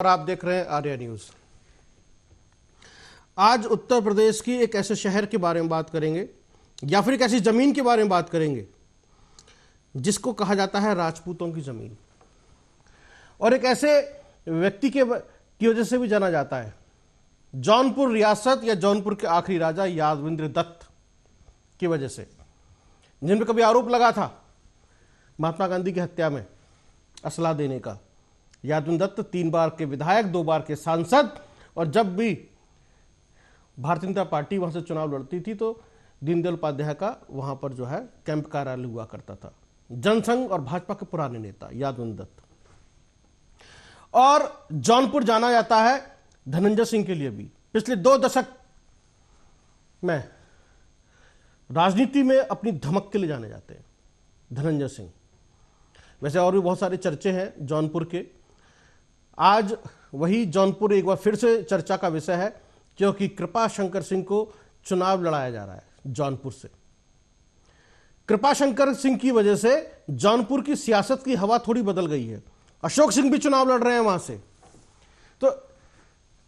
और आप देख रहे हैं आर्या न्यूज। आज उत्तर प्रदेश की एक ऐसे शहर के बारे में बात करेंगे या फिर एक ऐसी जमीन के बारे में बात करेंगे जिसको कहा जाता है राजपूतों की जमीन, और एक ऐसे व्यक्ति की वजह से भी जाना जाता है। जौनपुर रियासत या जौनपुर के आखिरी राजा यादवेंद्र दत्त की वजह से, जिन पर कभी आरोप लगा था महात्मा गांधी की हत्या में असला देने का। यादवेंद्र दत्त 3 बार के विधायक, 2 बार के सांसद, और जब भी भारतीय जनता पार्टी वहां से चुनाव लड़ती थी तो दीनदयाल उपाध्याय का वहां पर जो है कैंप कार्यालय हुआ करता था। जनसंघ और भाजपा के पुराने नेता यादवेंद्र दत्त। और जौनपुर जाना जाता है धनंजय सिंह के लिए भी। पिछले 2 दशक में राजनीति में अपनी धमक के लिए जाने जाते हैं धनंजय सिंह। वैसे और भी बहुत सारे चर्चे हैं जौनपुर के। आज वही जौनपुर एक बार फिर से चर्चा का विषय है, क्योंकि कृपाशंकर सिंह को चुनाव लड़ाया जा रहा है जौनपुर से। कृपाशंकर सिंह की वजह से जौनपुर की सियासत की हवा थोड़ी बदल गई है। अशोक सिंह भी चुनाव लड़ रहे हैं वहां से। तो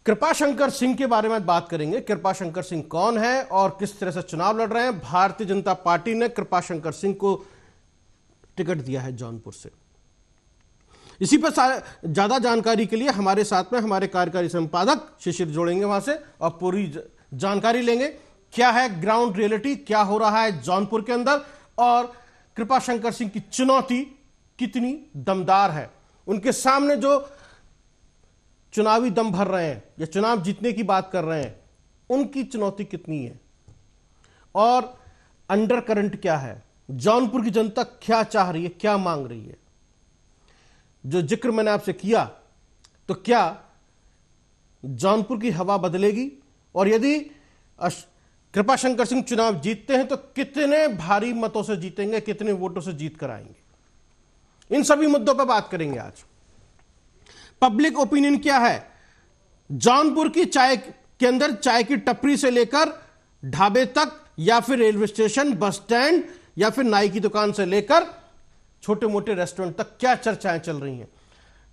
कृपाशंकर सिंह के बारे में बात करेंगे। कृपाशंकर सिंह कौन है और किस तरह से चुनाव लड़ रहे हैं। भारतीय जनता पार्टी ने कृपाशंकर सिंह को टिकट दिया है जौनपुर से। इसी पर ज्यादा जानकारी के लिए हमारे साथ में हमारे कार्यकारी संपादक शिशिर जोड़ेंगे वहां से, और पूरी जानकारी लेंगे क्या है ग्राउंड रियलिटी, क्या हो रहा है जौनपुर के अंदर, और कृपाशंकर सिंह की चुनौती कितनी दमदार है। उनके सामने जो चुनावी दम भर रहे हैं या चुनाव जीतने की बात कर रहे हैं, उनकी चुनौती कितनी है, और अंडर करंट क्या है, जौनपुर की जनता क्या चाह रही है, क्या मांग रही है। जो जिक्र मैंने आपसे किया, तो क्या जौनपुर की हवा बदलेगी, और यदि कृपाशंकर सिंह चुनाव जीतते हैं तो कितने भारी मतों से जीतेंगे, कितने वोटों से जीत कर आएंगे। इन सभी मुद्दों पर बात करेंगे आज। पब्लिक ओपिनियन क्या है जौनपुर की चाय के अंदर, चाय की टपरी से लेकर ढाबे तक, या फिर रेलवे स्टेशन, बस स्टैंड, या फिर नाई की दुकान से लेकर छोटे मोटे रेस्टोरेंट तक क्या चर्चाएं चल रही हैं।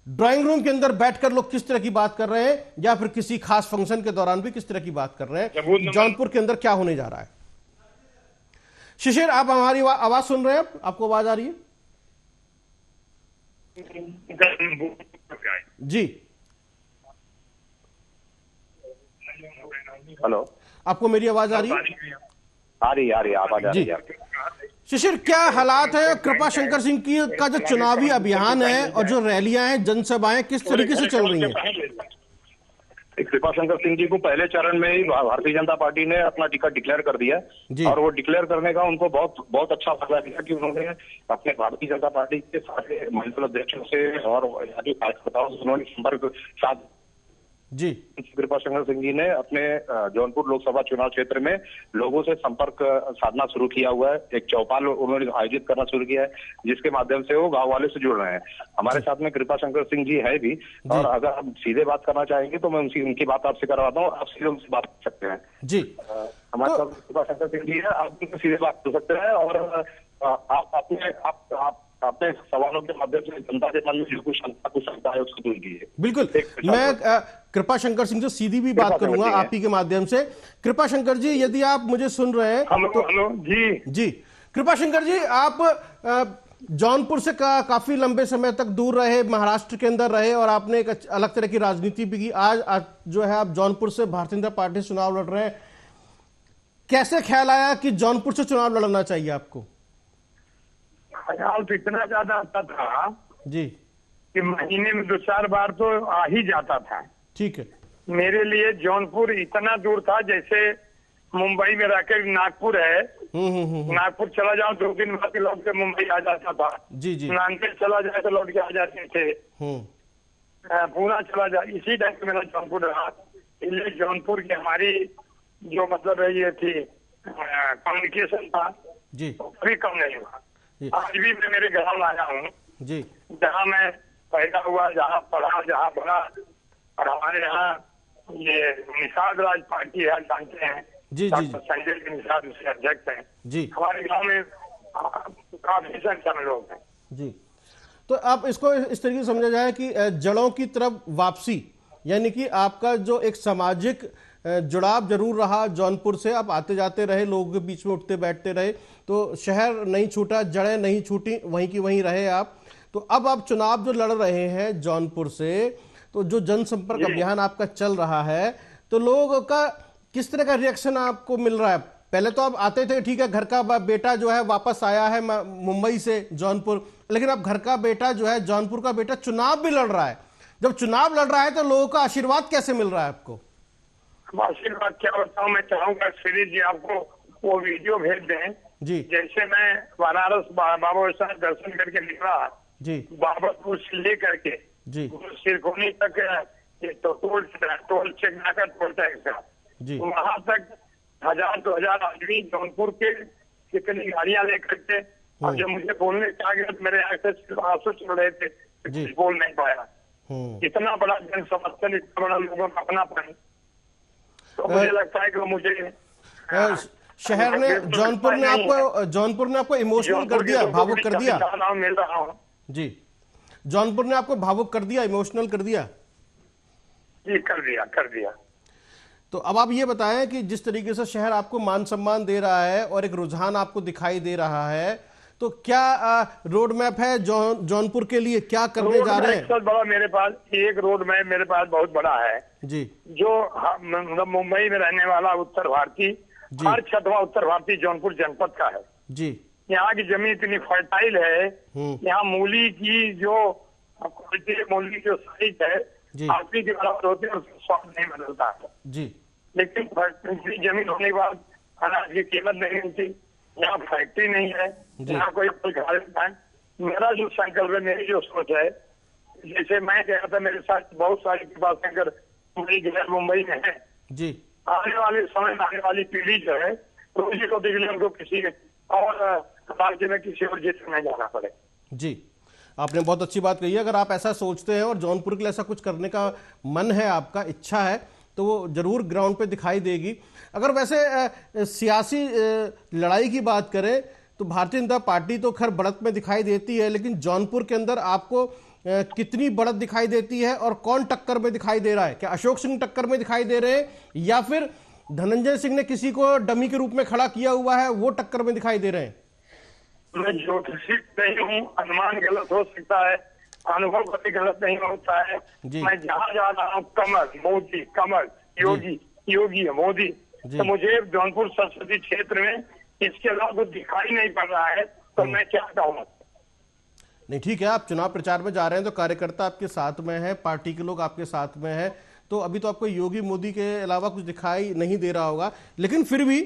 ड्राइंग रूम के अंदर बैठकर लोग किस तरह की बात कर रहे हैं, या फिर किसी खास फंक्शन के दौरान भी किस तरह की बात कर रहे हैं। जौनपुर के अंदर क्या होने जा रहा है। शिशिर, आप हमारी आवाज सुन रहे हैं? आपको आवाज आ रही है? जी, हेलो, आपको मेरी आवाज आ रही है? आ रही आवाज आ रही है। शिशिर, क्या हालात है कृपाशंकर सिंह की का जो चुनावी अभियान है और जो रैलियां हैं, जनसभाएं किस तरीके से चल रही हैं? कृपाशंकर सिंह जी को पहले चरण में ही भारतीय जनता पार्टी ने अपना टिकट डिक्लेयर कर दिया, और वो डिक्लेयर करने का उनको बहुत अच्छा फायदा दिया कि उन्होंने अपने भारतीय जनता पार्टी के सारे मंडल अध्यक्षों से और कार्यकर्ताओं से उन्होंने संपर्क साध जी। कृपाशंकर सिंह जी ने अपने जौनपुर लोकसभा चुनाव क्षेत्र में लोगों से संपर्क साधना शुरू किया हुआ है। एक चौपाल उन्होंने आयोजित करना शुरू किया है, जिसके माध्यम से वो गांव वाले से जुड़ रहे हैं। हमारे साथ में कृपाशंकर सिंह जी है भी, और अगर आप सीधे बात करना चाहेंगे तो मैं उनकी बात आपसे करवाता हूँ। आप सीधे उनसे बात कर सकते हैं जी। हमारे साथ कृपाशंकर सिंह जी है, आप उनसे सीधे बात कर सकते हैं, और आप अपने सवालों के माध्यम से जनता के मन में जो कुछ शंका है उसको दूर कीजिए। बिल्कुल, मैं कृपाशंकर सिंह से सीधी भी बात करूंगा आप ही के माध्यम से। कृपाशंकर जी, यदि आप मुझे सुन रहे हैं तो हेलो जी। कृपाशंकर जी, आप जौनपुर से काफी लंबे समय तक दूर रहे, महाराष्ट्र के अंदर रहे, और आपने एक अलग तरह की राजनीति भी की। आज जो है आप जौनपुर से भारतीय जनता पार्टी से चुनाव लड़ रहे हैं। कैसे ख्याल आया कि जौनपुर से चुनाव लड़ना चाहिए आपको? ख्याल तो इतना ज्यादा आता था जी कि महीने में 2-4 बार तो आ ही जाता था। ठीक है। मेरे लिए जौनपुर इतना दूर था जैसे मुंबई में रहकर नागपुर है। नागपुर चला जाओ 2 दिन बाद लौट के मुंबई आ जाता था। जी जी। नांदेड़ चला जाए तो लौट के आ जाते थे। पूना चला जाए, इसी ढंग से मेरा जौनपुर रहा। इसलिए जौनपुर की हमारी जो मतलब है ये थी कम्युनिकेशन था जी, कभी कम नहीं हुआ। आज भी मैं मेरे गाँव आया हूँ जी, जहाँ मैं पैदा हुआ, जहाँ पढ़ा, जहाँ बढ़ा। और हमारे यहाँ ये निषाद राज पार्टी है, जानते हैं? जी जी। संजय निषाद उसके अध्यक्ष हैं जी। हमारे गांव में। काफी संख्या में लोग हैं जी। तो आप इसको इस तरीके से समझा जाए कि जड़ों की तरफ वापसी, यानी कि आपका जो एक सामाजिक जुड़ाव जरूर रहा जौनपुर से, आप आते जाते रहे, लोगों के बीच में उठते बैठते रहे, तो शहर नहीं छूटा, जड़ें नहीं छूटी, वहीं की वहीं रहे आप। तो अब आप चुनाव जो लड़ रहे हैं जौनपुर से, तो जो जनसंपर्क अभियान आपका चल रहा है, तो लोगों का किस तरह का रिएक्शन आपको मिल रहा है? पहले तो आप आते थे, ठीक है, घर का बेटा जो है वापस आया है मुंबई से जौनपुर, लेकिन अब घर का बेटा जो है, जौनपुर का बेटा चुनाव भी लड़ रहा है। जब चुनाव लड़ रहा है तो लोगों का आशीर्वाद कैसे मिल रहा है आपको? आशीर्वाद क्या बताऊं, मैं चाहूंगा श्री जी आपको वो वीडियो भेज दें जी। जैसे मैं बनारस बाबा साहब दर्शन करके निकला जी, बाबतपुर से लेकर के जी, सिरकोनी तक, तो टोल चेक नाका, टोल टैक्स का, जी, वहां तक 1000-2000 आदमी जौनपुर के कितनी गाड़ियां लेकर के, और जब मुझे बोलने का गया तो मेरे आंख से सिर्फ आंसू चल रहे थे, कुछ बोल नहीं पाया। इतना बड़ा जन समर्थन, इतना बड़ा लोगों का अपनापन, तो मुझे लगता है कि मुझे शहर ने, जौनपुर ने आपको इमोशनल कर दिया, भावुक कर दिया। मिल रहा हूँ जी, जौनपुर ने आपको भावुक कर दिया, इमोशनल कर दिया। जी, कर दिया। तो अब आप ये बताएं कि जिस तरीके से शहर आपको मान सम्मान दे रहा है और एक रुझान आपको दिखाई दे रहा है, तो क्या रोड मैप है जौनपुर के लिए, क्या करने जा रहे हैं? सबसे बड़ा मेरे पास एक रोड मैप मेरे पास बहुत बड़ा है जी, जो मतलब मुंबई में रहने वाला उत्तर भारतीय, हर 6वां उत्तर भारतीय जौनपुर जनपद का है जी। यहाँ की जमीन इतनी फर्टाइल है, यहाँ मूली की जो मूली जो साइज है आदमी के बराबर होती है, उसका स्वाद नहीं बदलता है जी। लेकिन जमीन होने के बाद अनाज की कीमत नहीं मिलती, यहाँ फैक्ट्री नहीं है, यहाँ कोई घर है। मेरा जो संकल्प है, मेरी जो सोच है, जैसे मैं गया था, मेरे साथ बहुत सारे कृपा शंकर मुंबई में है जी। आने वाले समय में आने वाली पीढ़ी जो है, रोजी को देखने उनको किसी और राज्य में किसी और जिले में जाना पड़े। जी, आपने बहुत अच्छी बात कही है। अगर आप ऐसा सोचते हैं और जौनपुर के लिए ऐसा कुछ करने का मन है, आपका इच्छा है, तो वो जरूर ग्राउंड पे दिखाई देगी। अगर वैसे सियासी लड़ाई की बात करें तो भारतीय जनता पार्टी तो खैर बढ़त में दिखाई देती है, लेकिन जौनपुर के अंदर आपको कितनी बढ़त दिखाई देती है और कौन टक्कर में दिखाई दे रहा है? क्या अशोक सिंह टक्कर में दिखाई दे रहे हैं, या फिर धनंजय सिंह ने किसी को डमी के रूप में खड़ा किया हुआ है, वो टक्कर में दिखाई दे रहे हैं? मैं ज्योतिषी नहीं हूँ, अनुमान गलत हो सकता है, अनुभव कभी गलत नहीं होता है। मैं जहाँ जा रहा हूँ कमल मोदी, कमल योगी है मोदी, तो मुझे जौनपुर संसदीय क्षेत्र में इसके अलावा कुछ दिखाई नहीं पड़ रहा है, तो मैं क्या कहूँ? नहीं, ठीक है, आप चुनाव प्रचार में जा रहे हैं तो कार्यकर्ता आपके साथ में है, पार्टी के लोग आपके साथ में है, तो अभी तो आपको योगी मोदी के अलावा कुछ दिखाई नहीं दे रहा होगा। लेकिन फिर भी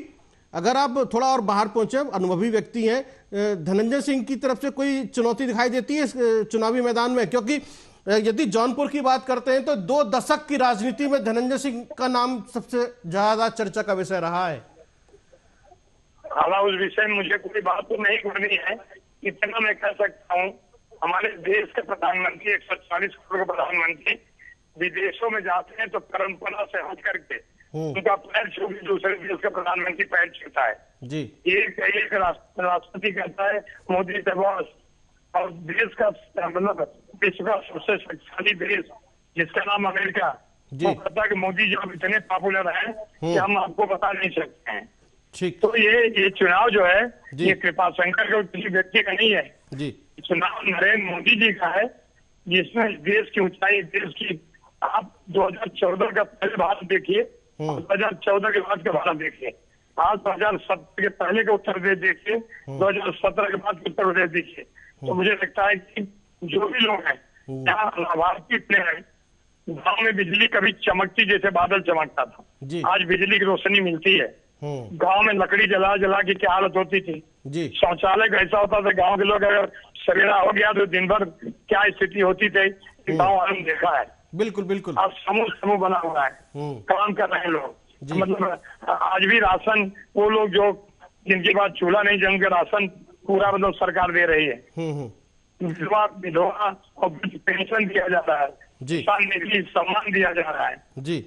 अगर आप थोड़ा और बाहर पहुंचे, अनुभवी व्यक्ति हैं, धनंजय सिंह की तरफ से कोई चुनौती दिखाई देती है इस चुनावी मैदान में? क्योंकि यदि जौनपुर की बात करते हैं तो 2 दशक की राजनीति में धनंजय सिंह का नाम सबसे ज्यादा चर्चा का विषय रहा है। हालांकि उस विषय में मुझे कोई बात तो नहीं करनी है, इतना मैं कह सकता हूँ, हमारे देश के प्रधानमंत्री 140 करोड़ के प्रधानमंत्री विदेशों में जाते हैं तो परंपरा से हट करके उनका पैर छू के दूसरे देश का प्रधानमंत्री पैर छूता है जी। एक राष्ट्रपति कहता है मोदी से बॉस, और देश का मतलब विश्व का सबसे शक्तिशाली देश जिसका नाम अमेरिका, वो कहता है कि मोदी जी अब इतने पॉपुलर हैं कि हम आपको बता नहीं सकते हैं। ठीक, तो ये चुनाव जो है ये कृपा शंकर का किसी व्यक्ति का नहीं है जी, चुनाव नरेंद्र मोदी जी का है, जिसमें देश की ऊंचाई, देश की, आप 2014 का पहले भारत देखिए, 2014 के बाद का भारत देखिए, आज 2017 के पहले का उत्तर प्रदेश देखिए, 2017 के बाद उत्तर प्रदेश देखिए, तो मुझे लगता है कि जो भी लोग हैं यहाँ लाभार्थी इतने हैं। गाँव में बिजली कभी चमकती जैसे बादल चमकता था, आज बिजली की रोशनी मिलती है। गांव में लकड़ी जला जला के क्या हालत होती थी जी, शौचालय का ऐसा होता था, गांव के लोग अगर सवेरा हो गया तो दिन भर क्या स्थिति होती थी, गाँव वालों ने देखा है। बिल्कुल बिल्कुल, अब समूह बना हुआ है, काम कर रहे हैं लोग। मतलब आज भी राशन, वो लोग जो जिनके पास चूल्हा नहीं जम के राशन पूरा मतलब सरकार दे रही है, विधवा और पेंशन दिया जा रहा है, किसान निधि सम्मान दिया जा रहा है जी,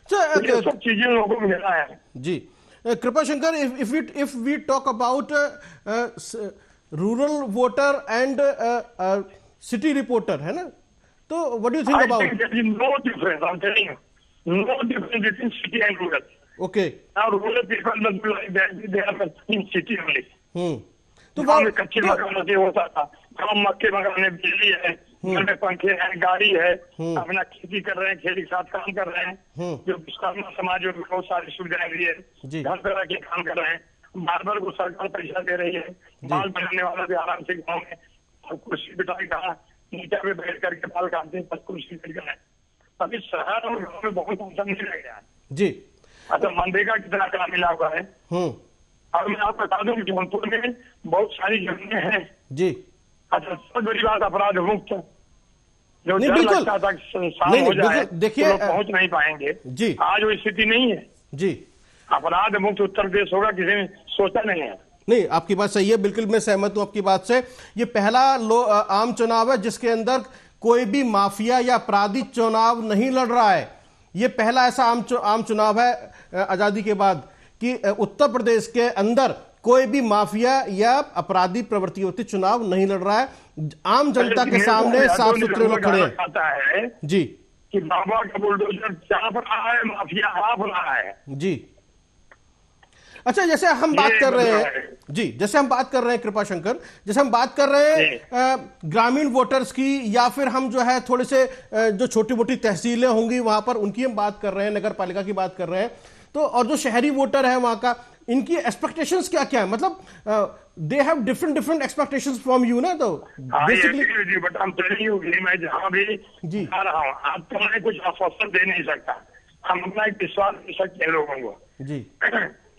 तो सब चीजें लोगों को मिला है जी। कृपा Shankar, if we talk about rural voter and city reporter है ना, तो what do you think I about? think there is no difference. I'm telling you, no difference between city and rural. Okay, Now rural people must be like that. They are in city only. तो गाँव में कच्चे मकान होते होता था, गाँव मक्के मकान में बिजली है, घर में पंखे हैं, गाड़ी है, अपना खेती कर रहे हैं, खेती के साथ काम कर रहे हैं, जो विश्वकर्मा समाज में बहुत सारी सुविधाएं दी है, जी। हर तरह के काम कर रहे हैं, बार्बर को सरकार पैसा दे रही है, बाल बनाने वाला भी आराम से गाँव में और कुर्सी बिठाई कहा नीचे में बैठ करके बाल काटते हैं, बस कुर्सी बैठ कर। अभी शहर और गाँव में बहुत अंतर नहीं रह गया है। जी, अच्छा, मनरेगा कितना काम मिला हुआ है, और मैं आपको बता दूं कि जौनपुर में बहुत सारी जमीनें हैं। जी, अच्छा, सबसे बड़ी बात अपराध मुक्त, जो नहीं, डर बिल्कुल। लगता था कि संसार नहीं, हो नहीं, जाए बिल्कुल, देखिए, तो लोग पहुंच नहीं पाएंगे, जी। आज वो स्थिति नहीं है। जी, अपराध मुक्त उत्तर प्रदेश होगा, किसी ने सोचा नहीं है। नहीं, आपकी बात सही है, बिल्कुल मैं सहमत हूं आपकी बात से। ये पहला आम चुनाव है जिसके अंदर कोई भी माफिया या अपराधी चुनाव नहीं लड़ रहा है। ये पहला ऐसा आम चुनाव है आजादी के बाद कि उत्तर प्रदेश के अंदर कोई भी माफिया या अपराधी प्रवृत्ति होती चुनाव नहीं लड़ रहा है। आम जनता के सामने साफ सुथरे लोग खड़े हैं। आता है जी, कि बाबा का बुलडोजर चाप रहा है, माफिया हाँफ रहा है। जी। अच्छा, जैसे हम बात कर रहे हैं, जी, जैसे हम बात कर रहे हैं कृपाशंकर, जैसे हम बात कर रहे हैं ग्रामीण वोटर्स की, या फिर हम जो है थोड़े से जो छोटी मोटी तहसीलें होंगी वहां पर उनकी हम बात कर रहे हैं, नगर पालिका की बात कर रहे हैं, तो और जो शहरी वोटर है वहां का, इनकी एक्सपेक्टेशंस क्या क्या है? मतलब they have different expectations from you ना, तो बेसिकली बट हम मैं जहाँ भी जी जा रहा हूँ, आप तो मैं कुछ आश्वासन दे नहीं सकता, हम अपना एक विश्वास दे सकते हैं लोगों को। जी,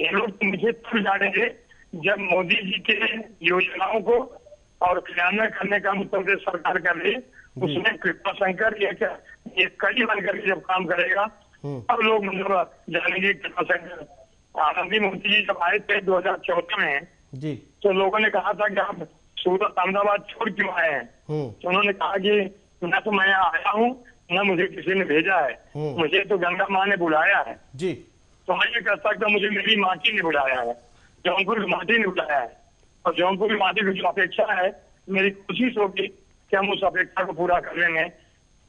ये लोग तो मुझे तब जानेंगे जब मोदी जी के योजनाओं को और क्रियान्वयन करने का उत्तर प्रदेश सरकार कर रही, उसमें कृपाशंकर ये कड़ी बन करके जब काम करेगा तब लोग मतलब जानेंगे कृपाशंकर। आनंदी मोदी जी जब आए थे 2014 में, जी, तो लोगों ने कहा था कि आप सूरत अहमदाबाद छोड़ क्यों आए हैं, तो उन्होंने कहा कि न तो मैं आया हूँ न मुझे किसी ने भेजा है, मुझे तो गंगा माँ ने बुलाया है। जी, तो मैं ये कह सकता हूँ मुझे मेरी माटी ने बुलाया है, जौनपुर की माटी ने बुलाया है, और जौनपुर की माटी की जो अपेक्षा है, मेरी कोशिश होगी कि हम उस अपेक्षा को पूरा कर लेंगे,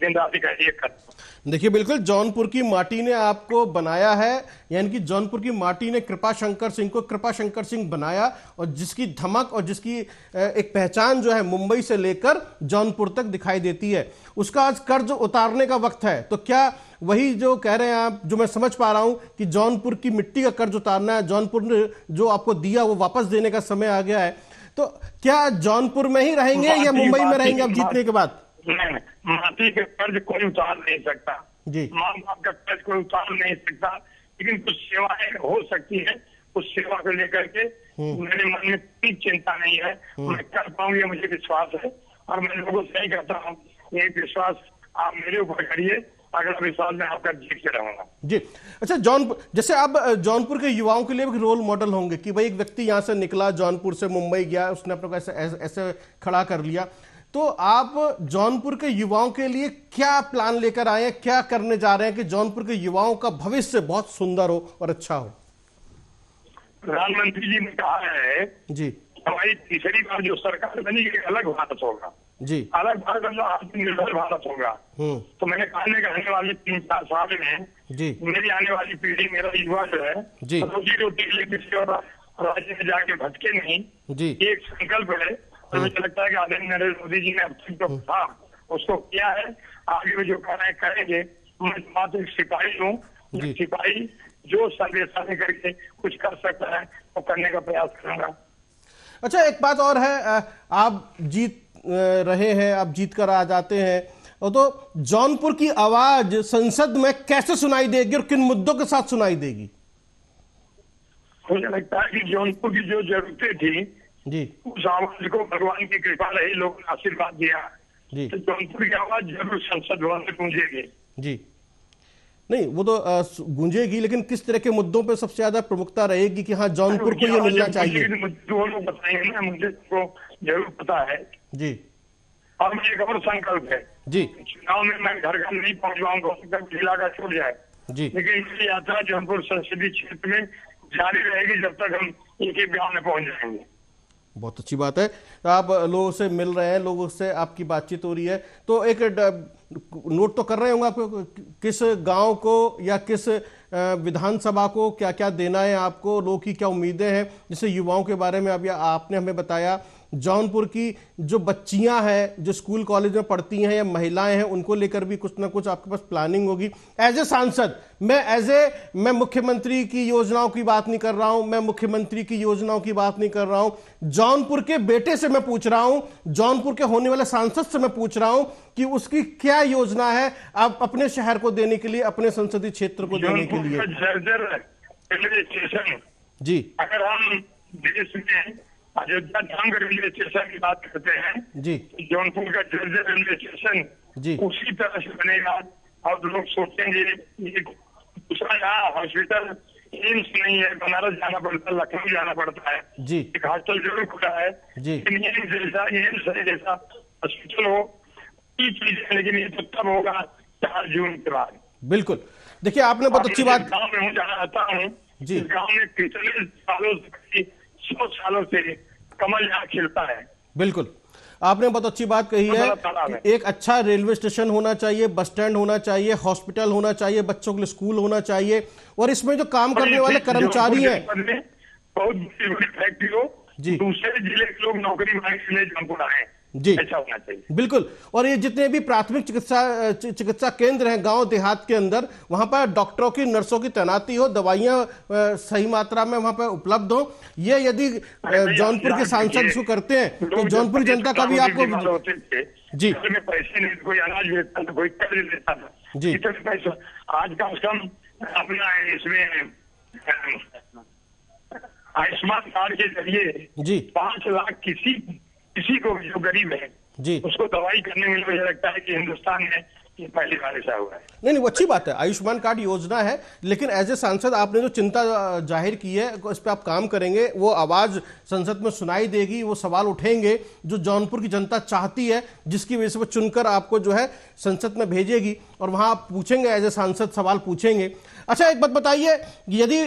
दिन रात का एक करते। देखिए, बिल्कुल जौनपुर की माटी ने आपको बनाया है, यानी कि जौनपुर की माटी ने कृपाशंकर सिंह को कृपाशंकर सिंह बनाया, और जिसकी धमक और जिसकी एक पहचान जो है मुंबई से लेकर जौनपुर तक दिखाई देती है, उसका आज कर्ज उतारने का वक्त है। तो क्या वही जो कह रहे हैं आप, जो मैं समझ पा रहा हूं कि जौनपुर की मिट्टी का कर्ज उतारना है, जौनपुर ने जो आपको दिया वो वापस देने का समय आ गया है, तो क्या जौनपुर में ही रहेंगे या मुंबई में रहेंगे आप जीतने के बाद? नहीं, माटी का कर्ज कोई उतार नहीं सकता, जी, माँ बाप का कर्ज कोई उतार नहीं सकता, लेकिन कुछ सेवाएं हो सकती है, उस सेवा को लेकर के मेरे मन में कोई चिंता नहीं है, मैं कर पाऊंगी, मुझे विश्वास है, और मैं लोगों से यही कहता हूँ, ये विश्वास आप मेरे ऊपर करिए, अगला विश्वास में आपका जीत के रहूंगा। जी। अच्छा, जौनपुर जैसे आप जौनपुर के युवाओं के लिए भी रोल मॉडल होंगे कि भाई एक व्यक्ति यहाँ से निकला, जौनपुर से मुंबई गया, उसने अपने को ऐसे खड़ा कर लिया, तो आप जौनपुर के युवाओं के लिए क्या प्लान लेकर आए हैं, क्या करने जा रहे हैं कि जौनपुर के युवाओं का भविष्य बहुत सुंदर हो और अच्छा हो? प्रधानमंत्री जी ने कहा है जी, हमारी तीसरी बार जो सरकार बनी, एक अलग भारत होगा, जी, अलग भारत मतलब आत्मनिर्भर भारत होगा। तो मैंने कहा कि आने वाले 3-4 साल में जी, मेरी आने वाली पीढ़ी, मेरा युवा जो है, जी, रोजी रोटी के लिए किसी और राज्य में जाके भटके नहीं, जी, एक संकल्प है, और मुझे लगता है कि आदरणीय नरेंद्र मोदी जी ने अब तक जो था उसको किया है, आगे भी जो कर रहे हैं करेंगे। मैं मात्र एक सिपाही हूँ, सिपाही जो संदेशा लेकर के कुछ कर सकता है वो करने का प्रयास करूंगा। अच्छा, एक बात और है, आप जीत रहे हैं, आप जीत कर आ जाते हैं, और तो जौनपुर की आवाज संसद में कैसे सुनाई देगी और किन मुद्दों के साथ सुनाई देगी? मुझे लगता है कि जौनपुर की जो जरूरतें थी जी, उस आवाज को भगवान की कृपा रही, लोगों ने आशीर्वाद दिया जी, तो जौनपुर की आवाज जरूर संसद भवन में गूंजेगी। जी, नहीं वो तो गूंजेगी, लेकिन किस तरह के मुद्दों पे सबसे ज्यादा प्रमुखता रहेगी कि हाँ जौनपुर को ये मिलना चाहिए? वो लोग बताएंगे ना, मुझे तो जरूर पता है जी। और मेरा एक और संकल्प है जी, चुनाव में मैं घर घर नहीं पहुंच पाऊंगा, हो सकता है इलाका छूट जाए जी, लेकिन मेरी यात्रा जौनपुर संसदीय क्षेत्र में जारी रहेगी जब तक हम एक एक गाँव में पहुंच जाएंगे। बहुत अच्छी बात है। आप लोगों से मिल रहे हैं, लोगों से आपकी बातचीत हो रही है, तो एक नोट तो कर रहे होंगे आपको किस गांव को या किस विधानसभा को क्या क्या देना है, आपको लोगों की क्या उम्मीदें हैं। जैसे युवाओं के बारे में अभी आपने हमें बताया, जौनपुर की जो बच्चियां हैं जो स्कूल कॉलेज में पढ़ती हैं या महिलाएं हैं, उनको लेकर भी कुछ ना कुछ आपके पास प्लानिंग होगी। एज ए सांसद मैं मुख्यमंत्री की योजनाओं की बात नहीं कर रहा हूं, मैं मुख्यमंत्री की योजनाओं की बात नहीं कर रहा हूं, जौनपुर के बेटे से मैं पूछ रहा हूं, जौनपुर के होने वाले सांसद से मैं पूछ रहा हूं कि उसकी क्या योजना है आप अपने शहर को देने के लिए, अपने संसदीय क्षेत्र को देने के लिए। रेलवे स्टेशन जी, अगर हम देश में अयोध्या धाम रेलवे स्टेशन की बात करते हैं जी, जौनपुर का जर्जर रेलवे स्टेशन जी, उसी तरह से बनेगा। और लोग सोचेंगे ये दूसरा यहाँ हॉस्पिटल एम्स नहीं है, बनारस जाना पड़ता है, लखनऊ जाना पड़ता है। जी, एक हॉस्पिटल जरूर खुला है, जी, लेकिन एम्स जैसा हॉस्पिटल हो ये चीज है, लेकिन ये तो तब होगा 4 जून के बाद। बिल्कुल। देखिए आपने बहुत अच्छी बात, गाँव में हूँ, जहाँ रहता हूँ, जी, गाँव में कितने सालों से 100 सालों से कमल यहाँ खिलता है। बिल्कुल आपने बहुत अच्छी बात कही है कि एक अच्छा रेलवे स्टेशन होना चाहिए, बस स्टैंड होना चाहिए, हॉस्पिटल होना चाहिए, बच्चों के लिए स्कूल होना चाहिए, और इसमें जो काम करने वाले कर्मचारी हैं, बहुत बड़ी बड़ी फैक्ट्री हो, जी, दूसरे जिले के लोग नौकरी मांगने के लिए जौनपुर आए, जी, ऐसा होना चाहिए। बिल्कुल। और ये जितने भी प्राथमिक चिकित्सा केंद्र हैं गांव देहात के अंदर, वहां पर डॉक्टरों की, नर्सों की तैनाती हो, दवाइयां सही मात्रा में वहां पर उपलब्ध हो। ये यदि जौनपुर के सांसद इसको करते हैं तो जौनपुर जनता का भी आपको, जी, पैसे नहीं, कोई अनाज बेचता था, कोई कर्ज लेता था, जी, कितने पैसे आज कम से कम अपना इसमें आयुष्मान कार्ड के जरिए जी, 5 लाख किसी को जो गरीब है, जी, उसको दवाई करने में मुझे लगता है कि हिंदुस्तान में ये पहली बार ऐसा हुआ है। नहीं, वो अच्छी बात है, आयुष्मान कार्ड योजना है, लेकिन एज ए सांसद आपने जो चिंता जाहिर की है इस पर आप काम करेंगे, वो आवाज संसद में सुनाई देगी, वो सवाल उठेंगे जो जौनपुर की जनता चाहती है, जिसकी वजह से वो चुनकर आपको जो है संसद में भेजेगी और वहां आप पूछेंगे, एज ए सांसद सवाल पूछेंगे। अच्छा, एक बात बताइए, यदि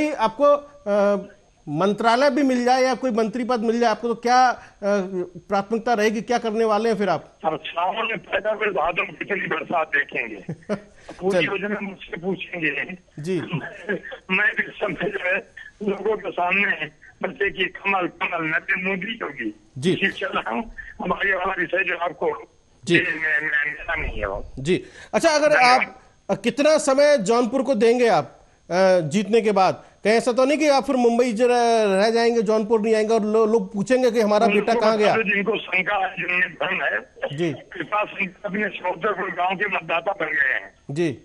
आपको मंत्रालय भी मिल जाए या कोई मंत्री पद मिल जाए आपको, तो क्या प्राथमिकता रहेगी, क्या करने वाले हैं फिर आप? सावन में पैदा फिर भादों में कितनी बरसात देखेंगे, पूरी योजना मुझसे पूछेंगे जी। मैं भी समय जो है लोगों के सामने बच्चे की कमल कमल नरेंद्र मोदी होगी जी, चल रहा हूँ। अब आगे वाला विषय जो आपको जी नहीं है वो जी। अच्छा, अगर आप कितना समय जौनपुर को देंगे आप जीतने के बाद? कहीं ऐसा तो नहीं कि आप फिर मुंबई रह जाएंगे, जौनपुर नहीं आएंगे और लोग पूछेंगे कि हमारा बेटा कहाँ गया? जिनको शंका है, जिनमें भ्रम है, जी, कृपा सिंह अपने सौदरपुर गांव के मतदाता बन गए हैं। जी,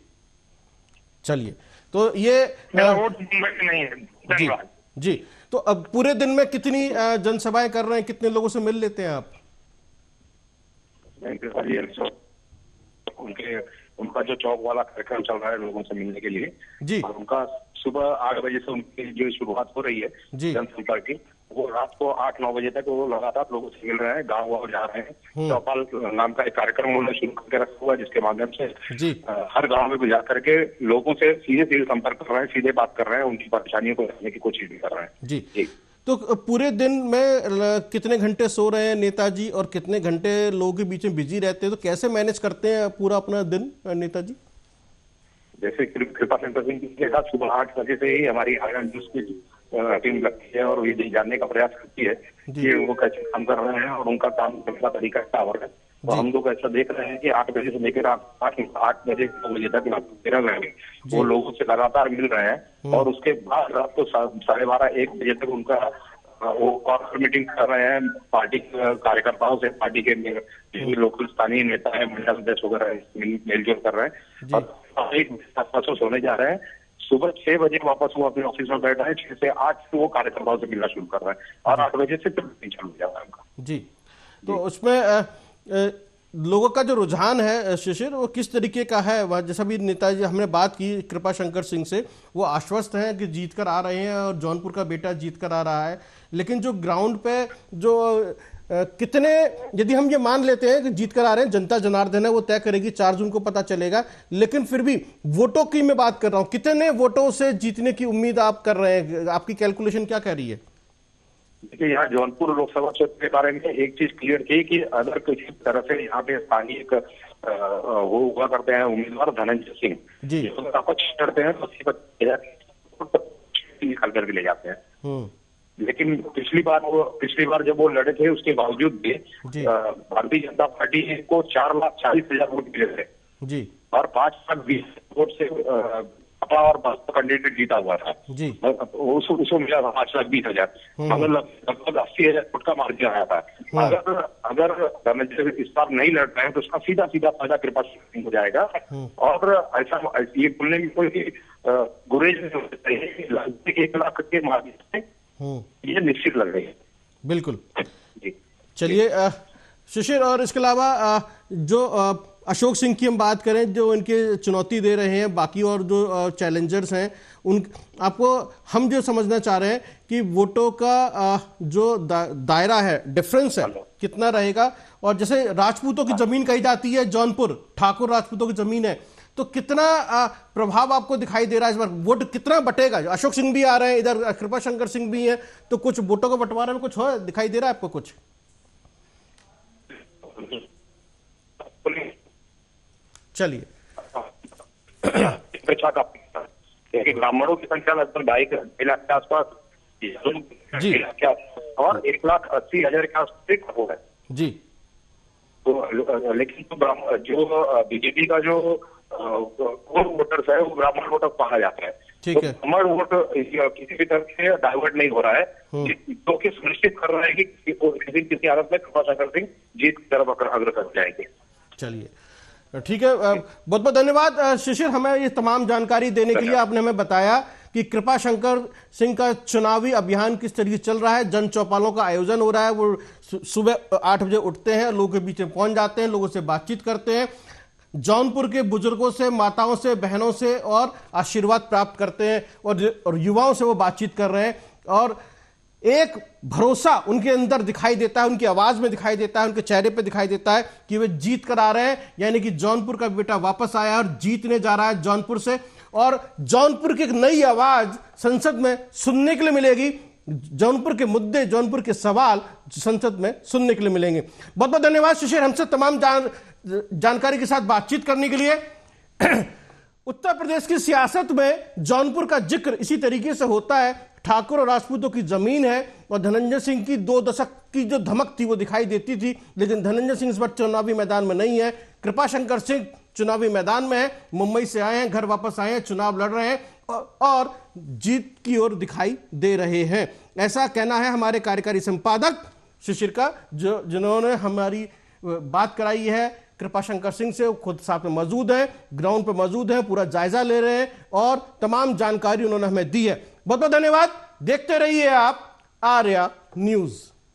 चलिए, तो ये वोट मुंबई में नहीं है। धन्यवाद जी। तो अब पूरे दिन में कितनी जनसभाएं कर रहे हैं, कितने लोगों से मिल लेते हैं आप? उनका जो चौक वाला कार्यक्रम चल रहा है लोगों से मिलने के लिए जी, और उनका सुबह 8 बजे से उनकी जो शुरुआत हो रही है जनसंपर्क की, वो रात को 8-9 बजे तक वो लगातार लोगों से मिल रहे हैं, गाँव जा रहे हैं। चौपाल नाम का एक कार्यक्रम उन्होंने शुरू करके रखा हुआ है, जिसके माध्यम से हर गाँव में जा करके लोगों से सीधे संपर्क कर रहे हैं, सीधे बात कर रहे हैं, उनकी परेशानियों को जानने की कोशिश भी कर रहे हैं। जी। तो पूरे दिन में कितने घंटे सो रहे हैं नेताजी और कितने घंटे लोगों के बीच में बिजी रहते हैं, तो कैसे मैनेज करते हैं पूरा अपना दिन नेताजी? जैसे कृपा शंकर सिंह के साथ सुबह 8 बजे से ही हमारी आयरन न्यूज की टीम लगती है और ये जानने का प्रयास करती है कि वो कैसे काम कर रहे हैं और उनका काम करने का तरीका क्या हो रहा है। तो हम लोग ऐसा देख रहे हैं कि 8 बजे से लेकर 8 बजे 9 बजे तक 13 घंटे वो लोगों से लगातार मिल रहे हैं और उसके बाद रात को 12:30-1 बजे तक उनका वो कॉर्पोरेट मीटिंग कर रहे हैं पार्टी कार्यकर्ताओं से, पार्टी के लोकल स्थानीय नेता है, मंडल अध्यक्ष वगैरह मेलजोल कर रहे हैं और एक सोने जा रहे हैं। सुबह 6 बजे वापस वो अपने ऑफिस में बैठ रहे हैं, 6 से 8 वो कार्यकर्ताओं से मिलना शुरू कर रहे हैं और 8 बजे से फिर चालू हो जाता है उनका। जी, तो उसमें लोगों का जो रुझान है शिशिर, वो किस तरीके का है? वह जैसा भी नेताजी हमने बात की कृपा शंकर सिंह से, वो आश्वस्त हैं कि जीत कर आ रहे हैं और जौनपुर का बेटा जीत कर आ रहा है, लेकिन जो ग्राउंड पे जो कितने, यदि हम ये मान लेते हैं कि जीत कर आ रहे हैं, जनता जनार्दन है, वो तय करेगी, 4 जून को पता चलेगा, लेकिन फिर भी वोटों की मैं बात कर रहा हूं, कितने वोटों से जीतने की उम्मीद आप कर रहे हैं? आपकी कैलकुलेशन क्या कह रही है? देखिए, यहाँ जौनपुर लोकसभा क्षेत्र के बारे में एक चीज क्लियर थी कि अगर किसी तरह से यहाँ पे स्थानीय वो हुआ करते हैं उम्मीदवार धनंजय सिंह जी, अगर अपक्ष करते हैं तो निकाल करके ले जाते हैं। लेकिन पिछली बार जब वो लड़े थे उसके बावजूद भी भारतीय जनता पार्टी को 4,40,000 वोट मिले थे जी, और 5,20,000 वोट से अपना और भाजपा कैंडिडेट जीता हुआ था जी, उसको मिला था 5,20,000, मगर लगभग 80,000 वोट का मार्जिन आया था। अगर धनंजय इस बार नहीं लड़ रहे हैं तो उसका सीधा फायदा कृपा सिंह हो जाएगा। और ऐसा ये बोलने की कोई गुरेज नहीं होना चाहिए, लगभग 1 लाख के मार्जिन से ये निश्चित लग रही है। बिल्कुल जी, चलिए शिशिर, और इसके अलावा जो अशोक सिंह की हम बात करें, जो इनके चुनौती दे रहे हैं, बाकी और जो चैलेंजर्स हैं, उन आपको हम जो समझना चाह रहे हैं कि वोटों का जो दायरा है, डिफरेंस है, कितना रहेगा। और जैसे राजपूतों की जमीन कही जाती है जौनपुर, ठाकुर राजपूतों की जमीन है, तो कितना प्रभाव आपको दिखाई दे रहा है इस बार? वोट कितना बटेगा? अशोक सिंह भी आ रहे हैं, इधर कृपा शंकर सिंह भी हैं, तो कुछ वोटों का बंटवारा में कुछ हो दिखाई दे रहा है आपको कुछ? चलिए, ब्राह्मणों की संख्या लगभग 2.5 लाख के आसपास जी, और 1,80,000 के आसपास हो है जी। तो लेकिन जो बीजेपी का जो वोटर्स है वो ब्राह्मण वोटर कहा जाता है। ठीक है, ब्राह्मण वोट किसी भी तरह से डाइवर्ट नहीं हो रहा है, जो कि सुनिश्चित कर रहा है कि किसी हालत में कृपा शंकर सिंह जीत की तरफ अग्रसर जाएंगे। चलिए, ठीक है, बहुत बहुत धन्यवाद शिशिर, हमें ये तमाम जानकारी देने के लिए। आपने हमें बताया कि कृपा शंकर सिंह का चुनावी अभियान किस तरीके से चल रहा है। जन चौपालों का आयोजन हो रहा है, वो सुबह 8 बजे उठते हैं, लोगों के बीच में पहुंच जाते हैं, लोगों से बातचीत करते हैं, जौनपुर के बुजुर्गों से, माताओं से, बहनों से और आशीर्वाद प्राप्त करते हैं, और युवाओं से वो बातचीत कर रहे हैं। और एक भरोसा उनके अंदर दिखाई देता है, उनकी आवाज में दिखाई देता है, उनके चेहरे पे दिखाई देता है कि वे जीत कर आ रहे हैं, यानी कि जौनपुर का बेटा वापस आया और जीतने जा रहा है जौनपुर से। और जौनपुर की एक नई आवाज संसद में सुनने के लिए मिलेगी, जौनपुर के मुद्दे, जौनपुर के सवाल संसद में सुनने के लिए मिलेंगे। बहुत बहुत धन्यवाद शिशिर, हमसे तमाम जानकारी के साथ बातचीत करने के लिए। उत्तर प्रदेश की सियासत में जौनपुर का जिक्र इसी तरीके से होता है। ठाकुर और राजपूतों की जमीन है, और धनंजय सिंह की 2 दशक की जो धमक थी वो दिखाई देती थी, लेकिन धनंजय सिंह इस बार चुनावी मैदान में नहीं है। कृपा शंकर सिंह चुनावी मैदान में है, मुंबई से आए हैं, घर वापस आए हैं, चुनाव लड़ रहे हैं और जीत की ओर दिखाई दे रहे हैं। ऐसा कहना है हमारे कार्यकारी संपादक शिशिर का, जिन्होंने हमारी बात कराई है कृपा शंकर सिंह से। खुद साथ में मौजूद है, ग्राउंड पर मौजूद है, पूरा जायजा ले रहे हैं और तमाम जानकारी उन्होंने हमें दी है। बहुत बहुत धन्यवाद। देखते रहिए आप आर्या न्यूज।